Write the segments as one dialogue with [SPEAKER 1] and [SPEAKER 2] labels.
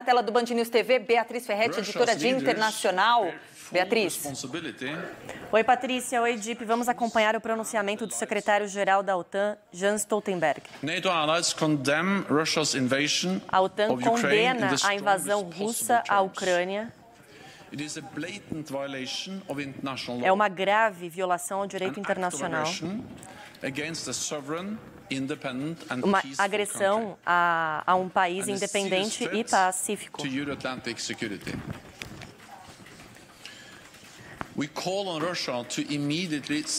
[SPEAKER 1] Tela do Band News TV, Beatriz Ferretti, editora de Internacional. Beatriz.
[SPEAKER 2] Oi, Patrícia. Oi, Dip. Vamos acompanhar o pronunciamento do secretário-geral da OTAN, Jens Stoltenberg. A OTAN condena a invasão russa à Ucrânia. É uma grave violação ao direito internacional. Uma agressão a um país independente e pacífico.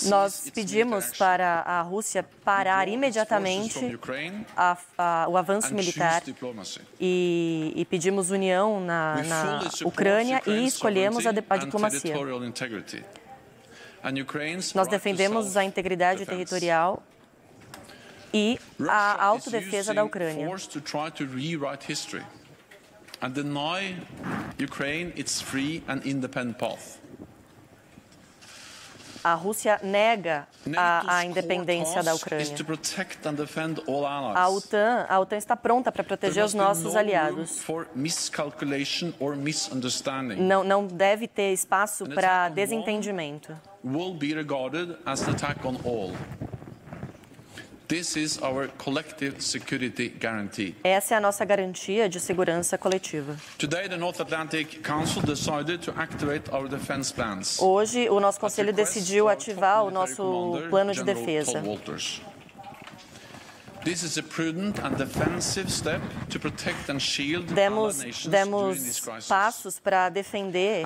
[SPEAKER 2] Nós pedimos para a Rússia parar imediatamente o avanço militar e pedimos união na Ucrânia e escolhemos a diplomacia. Nós defendemos a integridade territorial e a autodefesa da Ucrânia. A Rússia nega a independência da Ucrânia. A OTAN está pronta para proteger os nossos aliados. Não deve ter espaço para desentendimento. Essa é a nossa garantia de segurança coletiva. Hoje, o nosso Conselho decidiu ativar o nosso plano de defesa. Demos passos para defender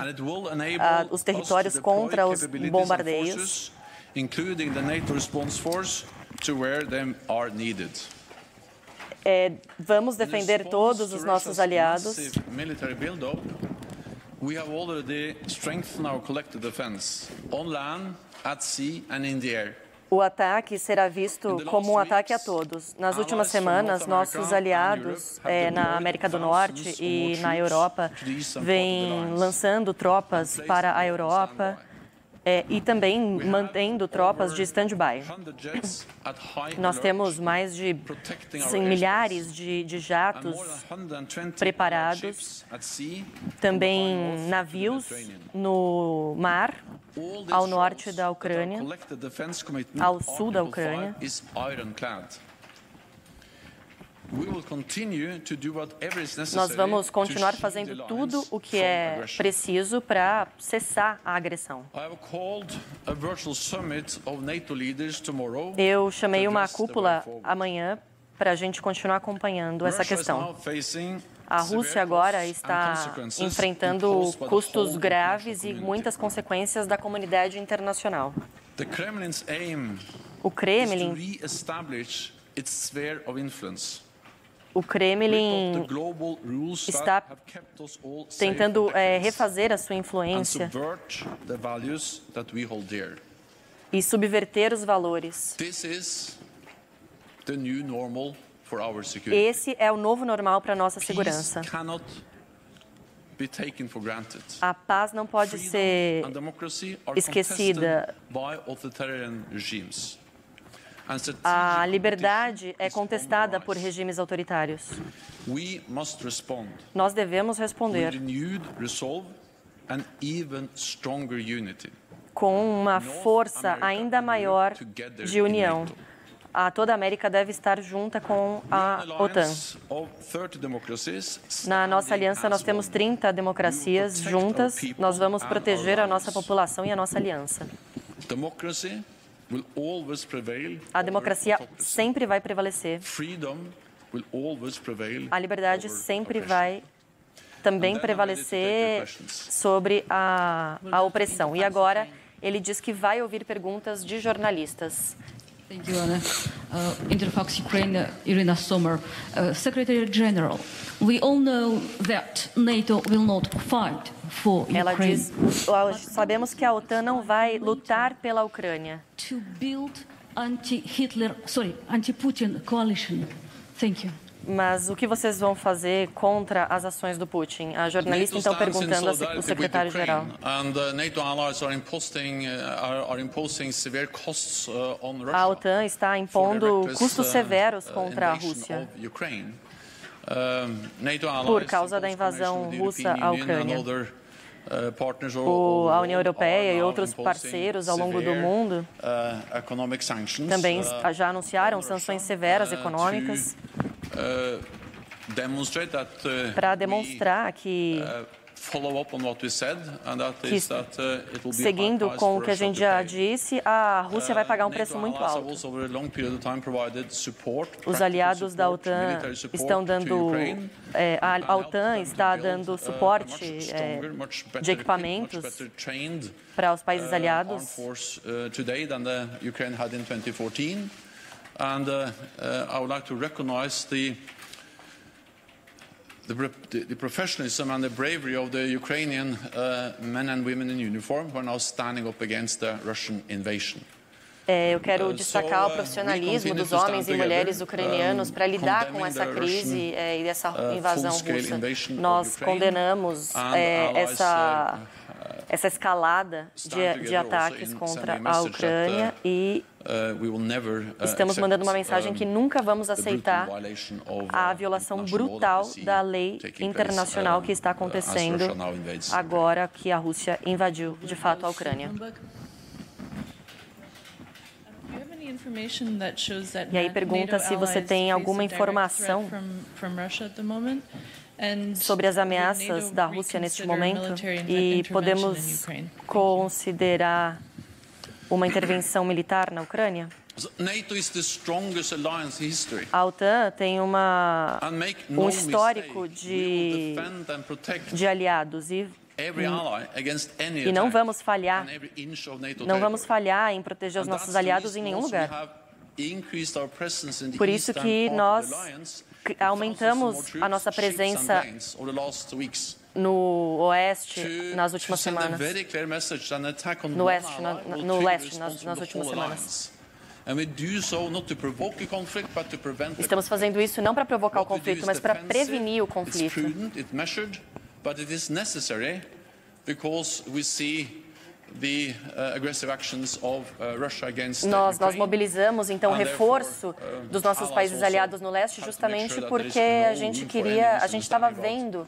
[SPEAKER 2] os territórios contra os bombardeios.
[SPEAKER 3] Including the NATO response force to where they are needed.
[SPEAKER 2] Vamos defender todos os nossos aliados.
[SPEAKER 3] We have already strengthened our collective defense on land, at sea and in the air.
[SPEAKER 2] O ataque será visto como um ataque a todos. Nas últimas semanas, nossos aliados na América do Norte e na Europa vêm lançando tropas para a Europa. E também mantendo tropas de stand-by. Nós temos mais de milhares de jatos preparados, também navios no mar, ao norte da Ucrânia, ao sul da Ucrânia. Nós vamos continuar fazendo tudo o que é preciso para cessar a agressão. Eu chamei uma cúpula amanhã para a gente continuar acompanhando essa questão. A Rússia agora está enfrentando custos graves e muitas consequências da comunidade internacional. O Kremlin está tentando refazer a sua influência e subverter os valores. Esse é o novo normal para a nossa segurança. A paz não pode ser esquecida. A liberdade é contestada por regimes autoritários. Nós devemos responder com uma força ainda maior de união. Toda a América deve estar junta com a OTAN. Na nossa aliança, nós temos 30 democracias juntas. Nós vamos proteger a nossa população e a nossa aliança. A democracia sempre vai prevalecer. A liberdade sempre vai também prevalecer sobre a opressão. E agora, ele diz que vai ouvir perguntas de jornalistas.
[SPEAKER 4] Thank you, Anna. Interfax Ukraine, Irina Sommer. Secretary General, we all know that NATO will not fight for Ukraine.
[SPEAKER 2] Ela diz, sabemos que a OTAN não vai lutar pela Ucrânia.
[SPEAKER 4] To build anti-Putin coalition. Thank you.
[SPEAKER 2] Mas o que vocês vão fazer contra as ações do Putin? A jornalista então perguntando ao secretário-geral. A OTAN está impondo custos severos contra a Rússia. por causa da invasão russa à Ucrânia. A União Europeia e outros parceiros ao longo do mundo também já anunciaram sanções severas econômicas para demonstrar que, seguindo com o que a gente já disse, a Rússia vai pagar um preço muito alto. Os aliados da OTAN estão dando, a OTAN está dando suporte de equipamentos para os países aliados.
[SPEAKER 3] The professionalism and the bravery of the Ukrainian men and women in uniform who are now standing up against the Russian invasion.
[SPEAKER 2] Eu quero destacar o profissionalismo dos homens e mulheres ucranianos para lidar com essa crise e essa invasão russa. Nós condenamos essa escalada de ataques contra a Ucrânia e estamos mandando uma mensagem que nunca vamos aceitar a violação brutal da lei internacional que está acontecendo agora que a Rússia invadiu, de fato, a Ucrânia. E aí pergunta se você tem alguma informação sobre as ameaças da Rússia neste momento e podemos considerar uma intervenção militar na Ucrânia? A OTAN tem um histórico de aliados e não vamos falhar. Não vamos falhar em proteger os nossos aliados em nenhum lugar. Por isso que nós aumentamos a nossa presença no oeste nas últimas semanas. No leste nas últimas semanas. Estamos fazendo isso não para provocar o conflito, mas para prevenir o conflito. Nós mobilizamos, então, o reforço dos nossos países aliados no leste justamente porque a gente estava vendo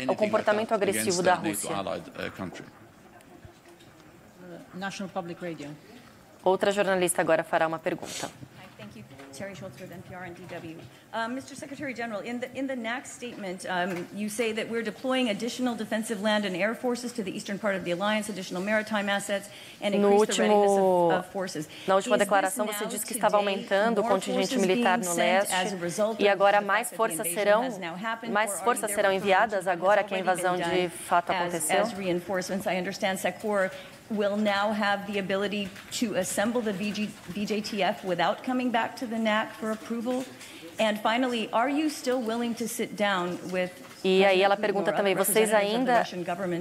[SPEAKER 2] o comportamento agressivo da Rússia. Outra jornalista agora fará uma pergunta.
[SPEAKER 5] Terry Schultz with NPR and DW. Mr. Secretary General, in the NAC statement, you say that we're deploying additional defensive land and air forces to the eastern part of the alliance, additional maritime assets, and increase the readiness of forces.
[SPEAKER 2] Na última declaração, você disse que estava aumentando o contingente militar no leste e agora mais forças serão enviadas agora que a invasão de fato aconteceu?
[SPEAKER 5] As reinforcements, I understand SECOR will now have the ability to assemble the BJTF without coming back to the NAC for approval? And finally, are you still willing to sit down with
[SPEAKER 2] E aí ela pergunta também, vocês ainda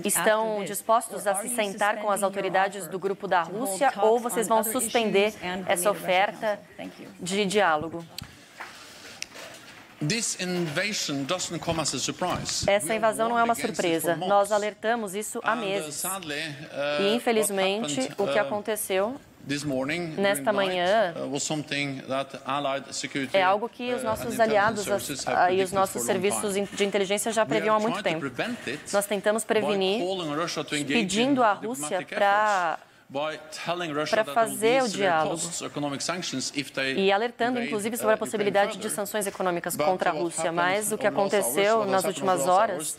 [SPEAKER 2] estão dispostos a se sentar com as autoridades do grupo da Rússia ou vocês vão suspender essa oferta de diálogo? Essa invasão não é uma surpresa. Nós alertamos isso há meses. E, infelizmente, o que aconteceu nesta manhã é algo que os nossos aliados e os nossos serviços de inteligência já previam há muito tempo. Nós tentamos prevenir, pedindo à Rússia para fazer o diálogo e alertando, inclusive, sobre a possibilidade de sanções econômicas contra a Rússia. Mas o que aconteceu nas últimas horas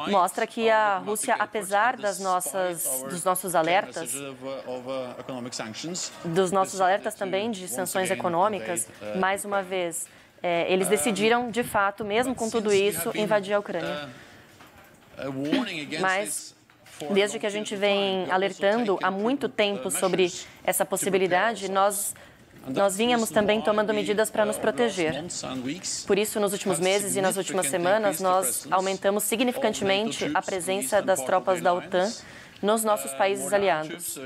[SPEAKER 2] mostra que a Rússia, apesar dos nossos alertas também de sanções econômicas, mais uma vez, eles decidiram, de fato, mesmo com tudo isso, invadir a Ucrânia. Mas desde que a gente vem alertando há muito tempo sobre essa possibilidade, nós vínhamos também tomando medidas para nos proteger. Por isso, nos últimos meses e nas últimas semanas, nós aumentamos significantemente a presença das tropas da OTAN nos nossos países aliados.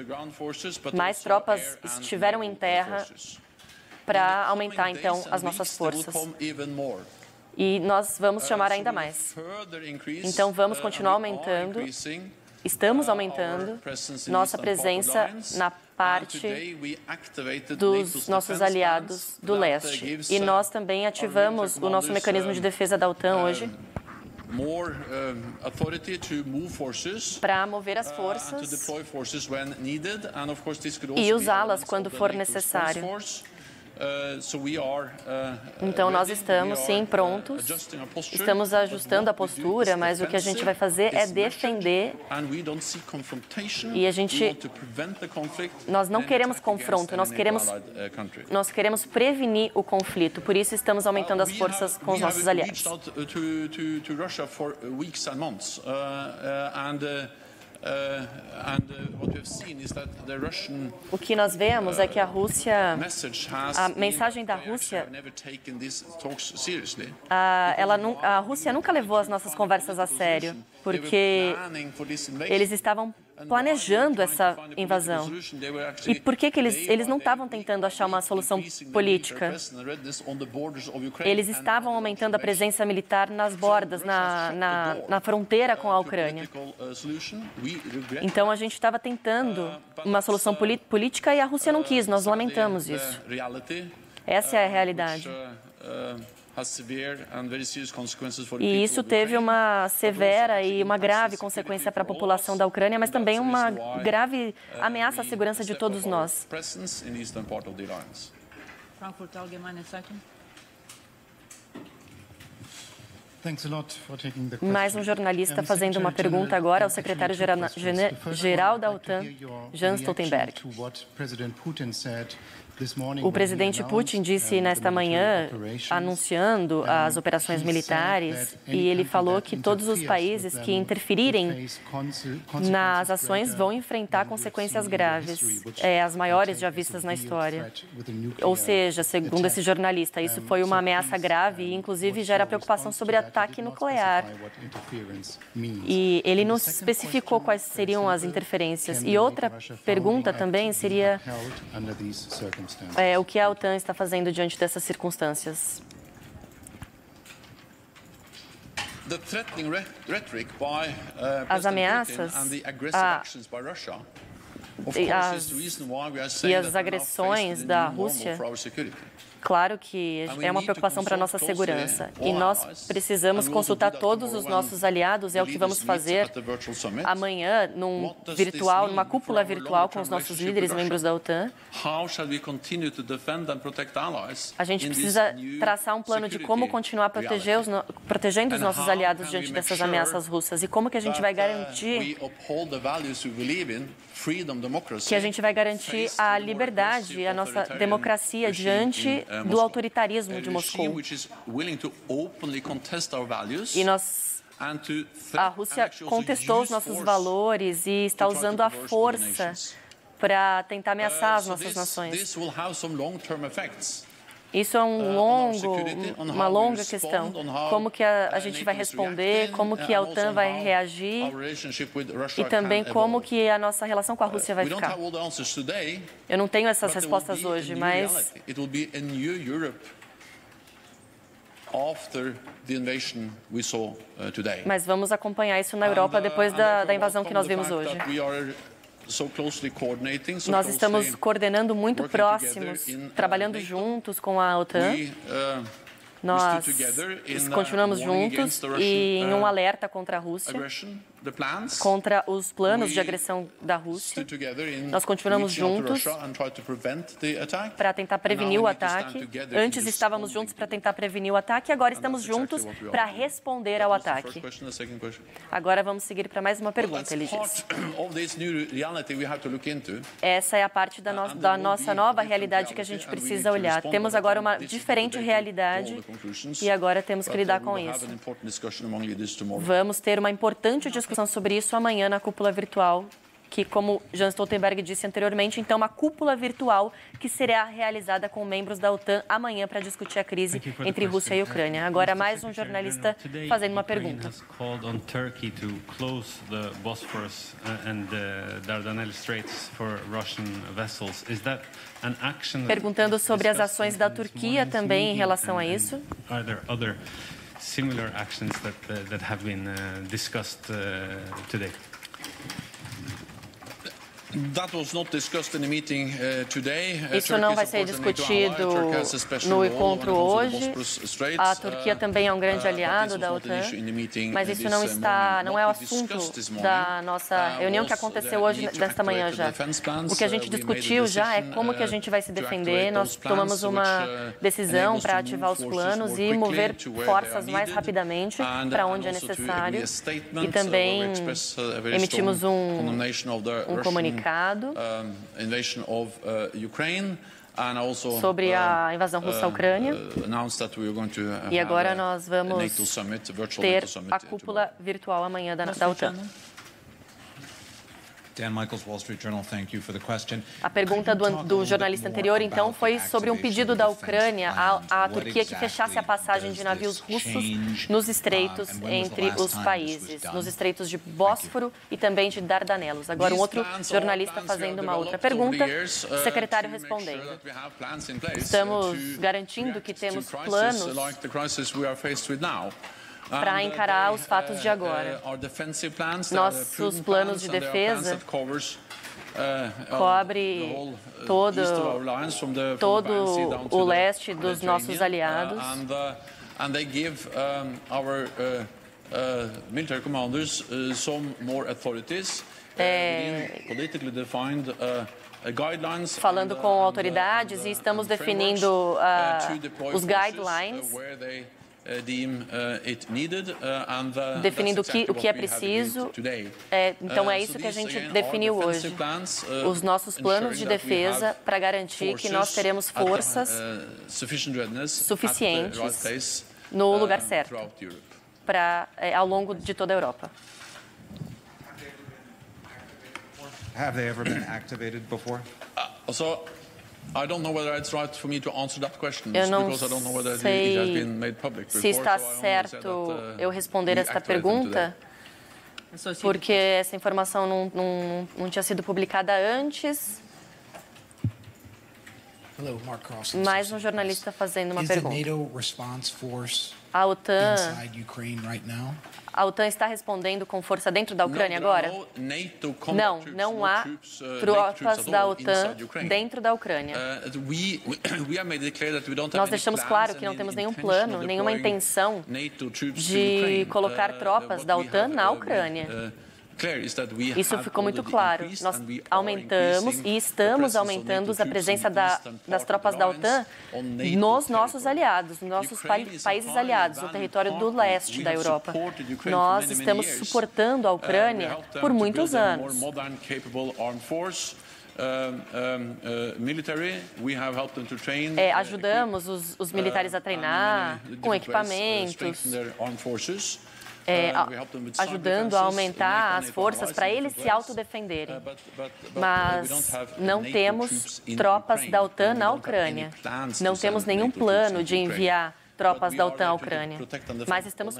[SPEAKER 2] Mais tropas estiveram em terra para aumentar, então, as nossas forças. E nós vamos chamar ainda mais. Então, vamos continuar aumentando. Estamos aumentando nossa presença parte dos nossos aliados do leste. E nós também ativamos o nosso mecanismo de defesa da OTAN hoje para mover as forças e usá-las quando for necessário. Então, nós estamos, sim, prontos, estamos ajustando a postura, mas o que a gente vai fazer é defender e nós não queremos confronto, nós queremos prevenir o conflito, por isso estamos aumentando as forças com os nossos aliados. O que nós vemos é que a mensagem da Rússia, a Rússia nunca levou as nossas conversas a sério, porque eles estavam planejando essa invasão. E por que eles não estavam tentando achar uma solução política? Eles estavam aumentando a presença militar nas bordas, na fronteira com a Ucrânia. Então, a gente estava tentando uma solução política e a Rússia não quis, nós lamentamos isso. Essa é a realidade. E isso teve uma severa e uma grave consequência para a população da Ucrânia, mas também uma grave ameaça à segurança de todos nós. Mais um jornalista fazendo uma pergunta agora ao secretário-geral da OTAN, Jens Stoltenberg. O presidente Putin disse nesta manhã, anunciando as operações militares, e ele falou que todos os países que interferirem nas ações vão enfrentar consequências graves, as maiores já vistas na história. Ou seja, segundo esse jornalista, isso foi uma ameaça grave e, inclusive, gera preocupação sobre ataque nuclear. E ele não especificou quais seriam as interferências. E outra pergunta também seria o que a OTAN está fazendo diante dessas circunstâncias. As ameaças e as agressões da Rússia, claro que é uma preocupação para a nossa segurança. E nós precisamos consultar todos os nossos aliados, é o que vamos fazer amanhã, numa cúpula virtual com os nossos líderes, membros da OTAN. A gente precisa traçar um plano de como continuar protegendo os nossos aliados diante dessas ameaças russas e como que a gente vai garantir a liberdade, a nossa democracia diante do autoritarismo de Moscou. E a Rússia contestou os nossos valores e está usando a força para tentar ameaçar as nossas nações. Isso é uma longa questão. Como que a gente vai responder, como que a OTAN vai reagir e também como que a nossa relação com a Rússia vai ficar. Eu não tenho essas respostas hoje, mas vamos acompanhar isso na Europa depois da invasão que nós vimos hoje. Nós estamos coordenando muito próximos, trabalhando juntos com a OTAN. Nós continuamos juntos e em um alerta contra a Rússia, contra os planos de agressão da Rússia. Nós continuamos juntos para tentar prevenir o ataque. Antes estávamos juntos para tentar prevenir o ataque, agora estamos juntos para responder ao ataque. Agora vamos seguir para mais uma pergunta, ele disse. Essa é a parte da nossa nova realidade que a gente precisa olhar. Temos agora uma diferente realidade e agora temos que lidar com isso. Vamos ter uma importante discussão sobre isso amanhã na cúpula virtual, que, como Jens Stoltenberg disse anteriormente, então uma cúpula virtual que será realizada com membros da OTAN amanhã para discutir a crise entre Rússia e Ucrânia. Agora, mais um jornalista fazendo uma pergunta. Perguntando sobre as ações da Turquia também em relação a isso.
[SPEAKER 6] Similar actions that have been discussed today.
[SPEAKER 2] Isso não vai ser discutido no encontro hoje. A Turquia também é um grande aliado da OTAN, mas isso não é o assunto da nossa reunião que aconteceu hoje, desta manhã já. O que a gente discutiu já é como que a gente vai se defender. Nós tomamos uma decisão para ativar os planos e mover forças mais rapidamente para onde é necessário. E também emitimos um comunicado sobre a invasão russa à Ucrânia. E agora nós vamos ter a cúpula virtual amanhã da OTAN.
[SPEAKER 6] Dan Michaels, Wall Street Journal, thank you for the question.
[SPEAKER 2] A pergunta do jornalista anterior, então, foi sobre um pedido da Ucrânia à Turquia que fechasse a passagem de navios russos nos estreitos entre os países, nos estreitos de Bósforo e também de Dardanelos. Agora, um outro jornalista fazendo uma outra pergunta, o secretário respondendo. Estamos garantindo que temos planos para encarar os fatos de agora. Nossos planos de defesa cobrem todo o leste dos nossos aliados. Falando com autoridades e estamos definindo os guidelines, definindo o que é preciso. Então é isso que a gente definiu hoje. Os nossos planos de defesa para garantir que nós teremos forças suficientes no lugar certo ao longo de toda a Europa.
[SPEAKER 6] Have they ever been activated before?
[SPEAKER 2] Eu não sei se está certo eu responder esta pergunta, porque essa informação não tinha sido publicada antes. Mais um jornalista fazendo uma pergunta. A OTAN está respondendo com força dentro da Ucrânia agora? Não há tropas da OTAN dentro da Ucrânia. Nós deixamos claro que não temos nenhum plano, nenhuma intenção de colocar tropas da OTAN na Ucrânia. Isso ficou muito claro. Nós aumentamos e estamos aumentando a presença das tropas da OTAN nos nossos aliados, nos nossos países aliados, no território do leste da Europa. Nós estamos suportando a Ucrânia por muitos anos. Ajudamos os militares a treinar com equipamentos. Ajudando a aumentar as forças para eles se autodefenderem. Mas não temos tropas da OTAN na Ucrânia. Não temos nenhum plano de enviar tropas da OTAN à Ucrânia. Mas estamos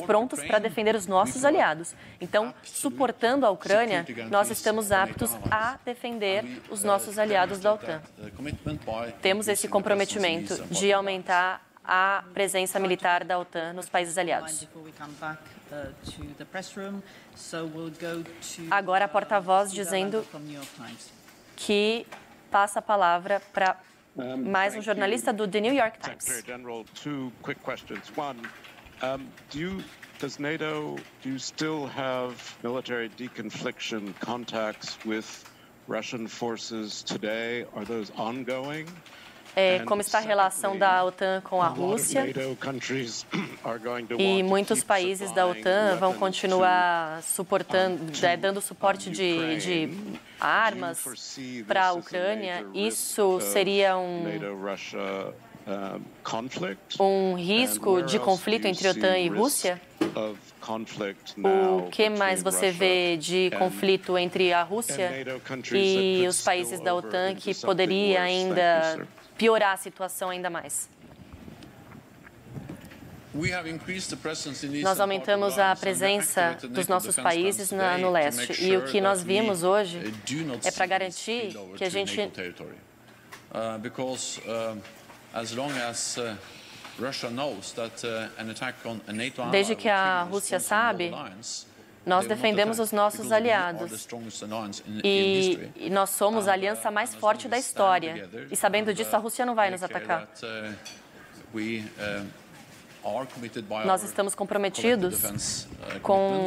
[SPEAKER 2] prontos para defender os nossos aliados. Então, suportando a Ucrânia, nós estamos aptos a defender os nossos aliados da OTAN. Temos esse comprometimento de aumentar a presença militar da OTAN nos países aliados. Agora a porta-voz dizendo que passa a palavra para mais um jornalista do The New York Times.
[SPEAKER 7] Does NATO, do you still have military deconfliction contacts with Russian forces today? Are those ongoing?
[SPEAKER 2] Como está a relação da OTAN com a Rússia, e muitos países da OTAN vão continuar dando suporte de armas para a Ucrânia. Isso seria um risco de conflito entre OTAN e Rússia? O que mais você vê de conflito entre a Rússia e os países da OTAN que poderia ainda piorar a situação ainda mais? Nós aumentamos a presença dos nossos países no leste. E o que nós vimos hoje é para garantir que a gente... Desde que a Rússia sabe, Nós defendemos os nossos aliados e nós somos a aliança mais forte da história. E sabendo disso, a Rússia não vai nos atacar. Nós estamos comprometidos com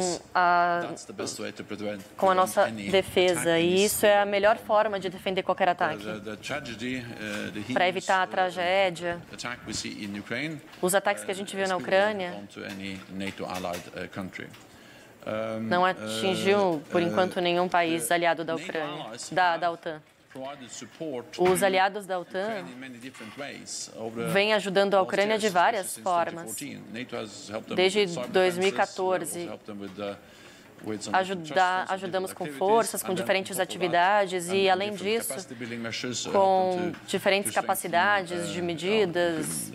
[SPEAKER 2] a nossa defesa e isso é a melhor forma de defender qualquer ataque. Para evitar a tragédia, os ataques que a gente viu na Ucrânia não atingiu, por enquanto, nenhum país aliado da Ucrânia, da OTAN. Os aliados da OTAN vêm ajudando a Ucrânia de várias formas. Desde 2014, ajudamos com forças, com diferentes atividades e, além disso, com diferentes capacidades de medidas.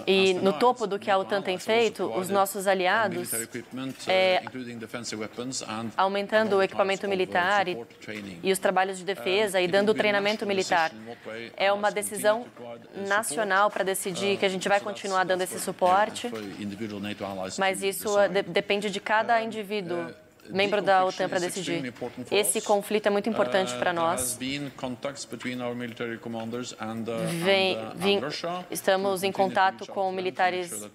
[SPEAKER 2] E no topo do que a OTAN tem feito, os nossos aliados, aumentando o equipamento militar e os trabalhos de defesa e dando treinamento militar. É uma decisão nacional para decidir que a gente vai continuar dando esse suporte, mas isso depende de cada indivíduo membro da OTAN para decidir. Esse conflito é muito importante para nós. Estamos em contato com militares,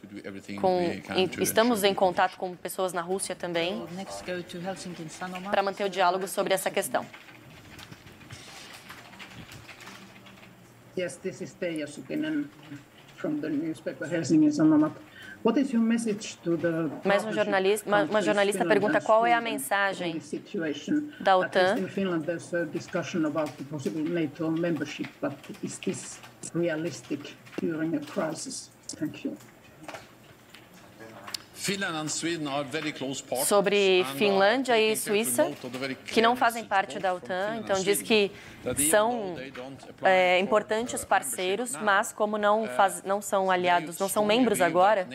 [SPEAKER 2] estamos em contato com pessoas na Rússia também, para manter o diálogo sobre essa questão.
[SPEAKER 8] Yes, this is Teija Sukinen from the newspaper Helsingin Sanomat.
[SPEAKER 2] Mas uma jornalista pergunta qual é a mensagem da OTAN sobre Finlândia e Suíça, que não fazem parte da OTAN. Então, diz que são importantes parceiros, mas como não são aliados, não são membros agora,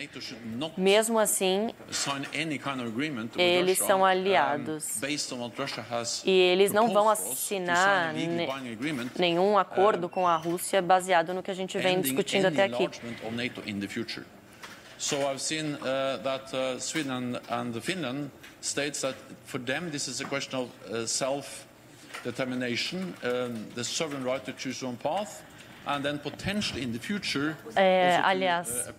[SPEAKER 2] mesmo assim, eles são aliados. E eles não vão assinar nenhum acordo com a Rússia baseado no que a gente vem discutindo até aqui.
[SPEAKER 3] So I've seen that Sweden and Finland states that for them this is a question of self-determination, the sovereign right to choose their own path, and then potentially in the future.
[SPEAKER 2] Aliás,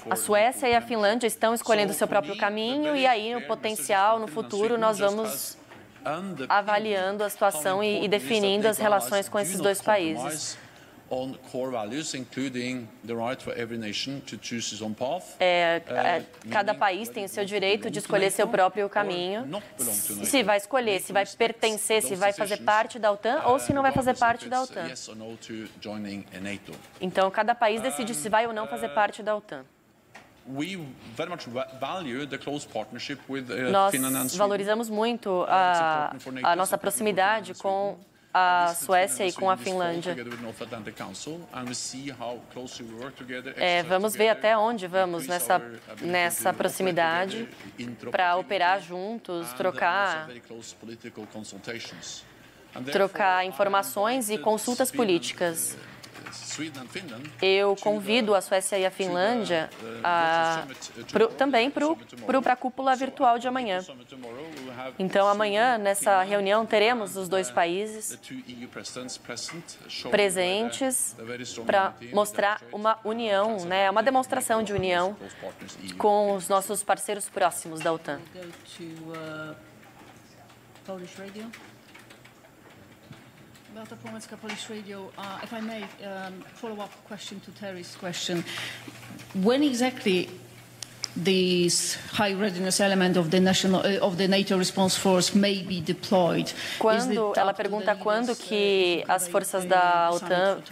[SPEAKER 2] a Suécia e a Finlândia estão escolhendo seu próprio caminho e aí no potencial, no futuro, nós vamos avaliando a situação e definindo as relações com esses dois países.
[SPEAKER 3] On core values, including the right for every nation to choose its own path.
[SPEAKER 2] Cada país tem o seu direito de escolher seu próprio caminho. Se vai escolher, se vai pertencer, se vai fazer parte da OTAN ou se não vai fazer parte da OTAN. Então, cada país decide se vai ou não fazer parte da OTAN. Nós valorizamos muito a nossa proximidade com a Suécia e com a Finlândia. Vamos ver até onde vamos nessa proximidade para operar juntos, trocar informações e consultas políticas. Eu convido a Suécia e a Finlândia também para a cúpula virtual de amanhã. Então, amanhã, nessa reunião, teremos os dois países presentes para mostrar uma união, uma demonstração de união com os nossos parceiros próximos da OTAN.
[SPEAKER 4] Beata Pomecka, Polish Radio. If I may, follow-up question to Terry's question. When exactly this high readiness element of the NATO response force may be deployed?
[SPEAKER 2] Ela pergunta quando que as forças da OTAN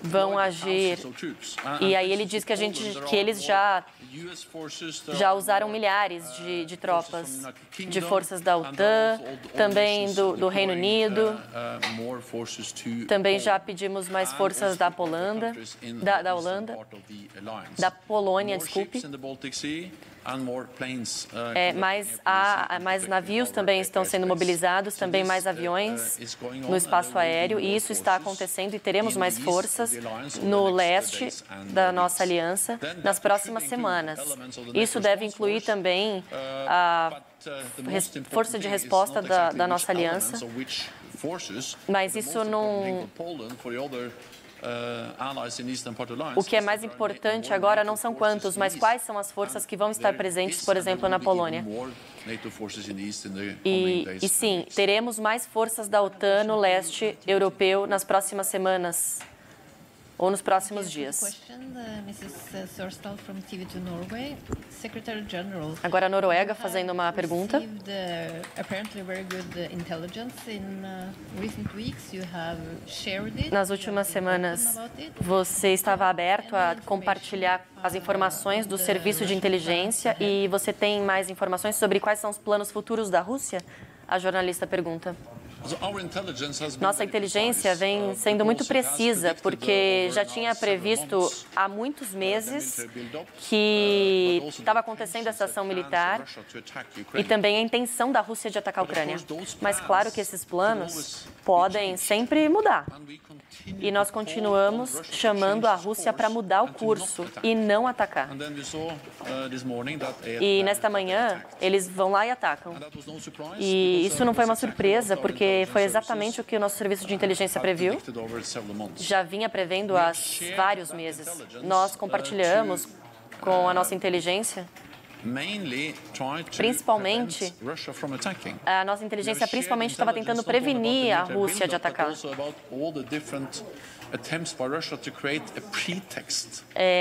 [SPEAKER 2] vão agir. E aí ele diz que eles já usaram milhares de tropas, de forças da OTAN, também do Reino Unido. Também já pedimos mais forças da Holanda, da Polônia, desculpe. mais navios também estão sendo mobilizados, também mais aviões no espaço aéreo, e isso está acontecendo e teremos mais forças no leste da nossa aliança nas próximas semanas. Isso deve incluir também a força de resposta da nossa aliança, mas isso não... O que é mais importante agora não são quantos, mas quais são as forças que vão estar presentes, por exemplo, na Polônia. E sim, teremos mais forças da OTAN no leste europeu nas próximas semanas ou nos próximos dias. Agora a Noruega fazendo uma pergunta. Nas últimas semanas, você estava aberto a compartilhar as informações do serviço de inteligência e você tem mais informações sobre quais são os planos futuros da Rússia? A jornalista pergunta. Nossa inteligência vem sendo muito precisa, porque já tinha previsto há muitos meses que estava acontecendo essa ação militar e também a intenção da Rússia de atacar a Ucrânia. Mas claro que esses planos podem sempre mudar. E nós continuamos chamando a Rússia para mudar o curso e não atacar. E nesta manhã, eles vão lá e atacam. E isso não foi uma surpresa, porque foi exatamente o que o nosso serviço de inteligência previu. Já vinha prevendo há vários meses. Nós compartilhamos com a nossa inteligência. Principalmente, a nossa inteligência principalmente estava tentando prevenir a Rússia de atacar.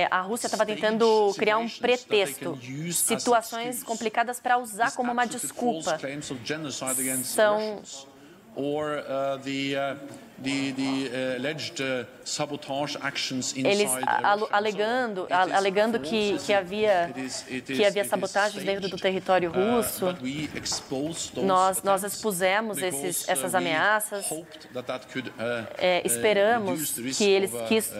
[SPEAKER 2] A Rússia estava tentando criar um pretexto, situações complicadas para usar como uma desculpa. São eles alegando que havia sabotagens dentro do território russo. Nós expusemos essas ameaças. Esperamos que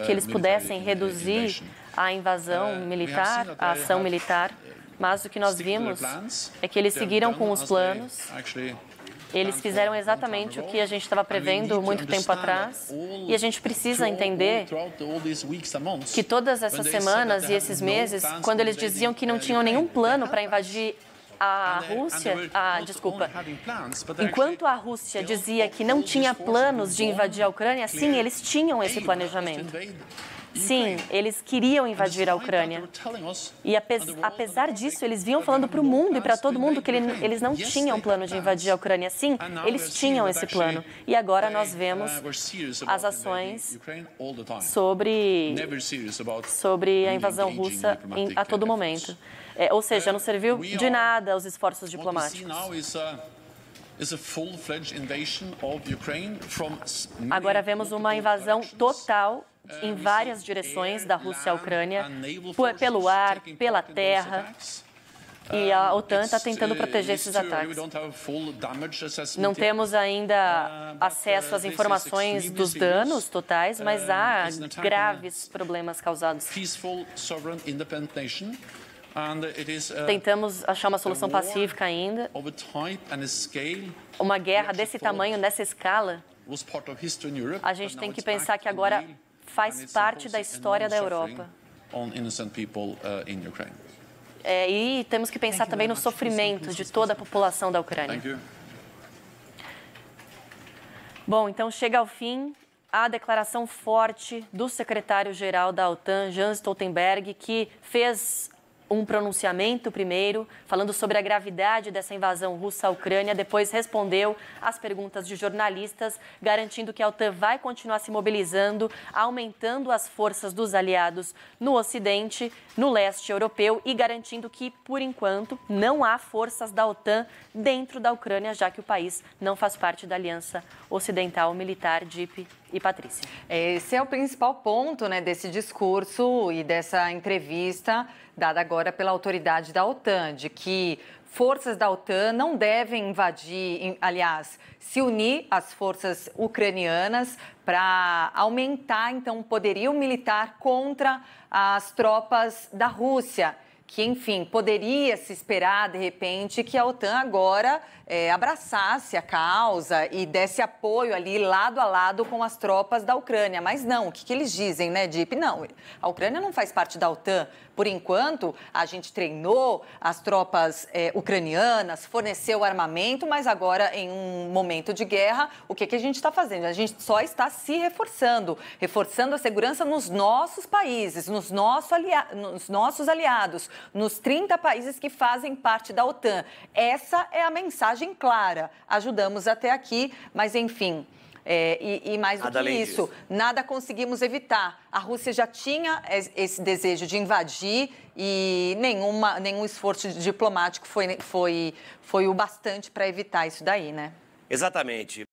[SPEAKER 2] eles pudessem reduzir a invasão militar, a ação militar, mas o que nós vimos é que eles seguiram com os planos. Eles fizeram exatamente o que a gente estava prevendo muito tempo atrás. E a gente precisa entender que todas essas semanas e esses meses, quando eles diziam que não tinham nenhum plano para invadir a Rússia, enquanto a Rússia dizia que não tinha planos de invadir a Ucrânia, sim, eles tinham esse planejamento. Sim, eles queriam invadir a Ucrânia. E apesar disso, eles vinham falando para o mundo e para todo mundo que eles não tinham plano de invadir a Ucrânia. Sim, eles tinham esse plano. E agora nós vemos as ações sobre a invasão russa a todo momento. Ou seja, não serviu de nada os esforços diplomáticos. Agora vemos uma invasão total em várias direções da Rússia à Ucrânia, pelo ar, pela terra, e a OTAN está tentando proteger esses ataques. Não temos ainda acesso às informações dos danos totais, mas há graves problemas causados. Tentamos achar uma solução pacífica ainda. Uma guerra desse tamanho, nessa escala, a gente tem que pensar que agora faz parte da história da Europa. E temos que pensar também no sofrimento de toda a população da Ucrânia. Bom, então chega ao fim a declaração forte do secretário-geral da OTAN, Jens Stoltenberg, que fez um pronunciamento primeiro, falando sobre a gravidade dessa invasão russa à Ucrânia, depois respondeu às perguntas de jornalistas, garantindo que a OTAN vai continuar se mobilizando, aumentando as forças dos aliados no Ocidente, no leste europeu e garantindo que, por enquanto, não há forças da OTAN dentro da Ucrânia, já que o país não faz parte da Aliança Ocidental Militar, DIP e Patrícia.
[SPEAKER 1] Esse é o principal ponto, né, desse discurso e dessa entrevista dada agora pela autoridade da OTAN, de que forças da OTAN não devem invadir, aliás, se unir às forças ucranianas para aumentar, então, o poderio militar contra as tropas da Rússia. que, enfim, poderia se esperar, de repente, que a OTAN agora abraçasse a causa e desse apoio ali lado a lado com as tropas da Ucrânia. Mas não, o que eles dizem, né, Dip? Não, a Ucrânia não faz parte da OTAN. Por enquanto, a gente treinou as tropas ucranianas, forneceu armamento, mas agora, em um momento de guerra, o que a gente está fazendo? A gente só está se reforçando a segurança nos nossos países, nos nossos aliados, nos 30 países que fazem parte da OTAN. Essa é a mensagem clara. Ajudamos até aqui, mas, enfim... E mais do que isso, nada conseguimos evitar. A Rússia já tinha esse desejo de invadir e nenhum esforço diplomático foi o bastante para evitar isso daí, né?
[SPEAKER 9] Exatamente.